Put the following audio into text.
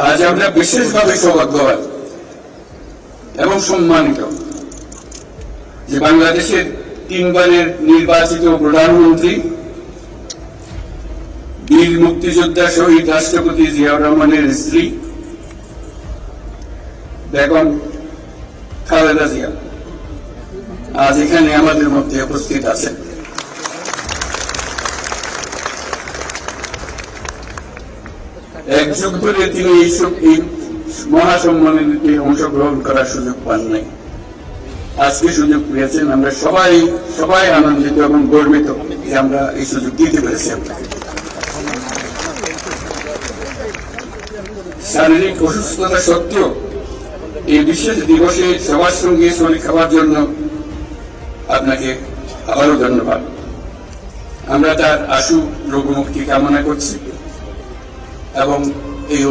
আজ আমরা বিশেষভাবে সৌভাগ্যবান এবং সম্মানিত যে বাংলাদেশের তিনবারের নির্বাচিত প্রধানমন্ত্রী বীর মুক্তিযোদ্ধা শহীদ রাষ্ট্রপতি জিয়াউর রহমানের স্ত্রী বেগম খালেদা জিয়া আজ এখানে আমাদের মধ্যে উপস্থিত আছেন। এক যুগ ধরে তিনি এই মহাসম্মেলনে অংশগ্রহণ করার সুযোগ পান নাই, আজকে সুযোগ পেয়েছেন। আমরা সবাই আনন্দিত এবং গর্বিত যে আমরা এই সুযোগ দিতে পেরেছি আপনাকে। শারীরিক অসুস্থতা সত্ত্বেও এই বিশেষ দিবসে সবার সঙ্গে শরীর খাওয়ার জন্য আপনাকে আবারও ধন্যবাদ। আমরা তার আশু রোগমুক্তি কামনা করছি এবং এই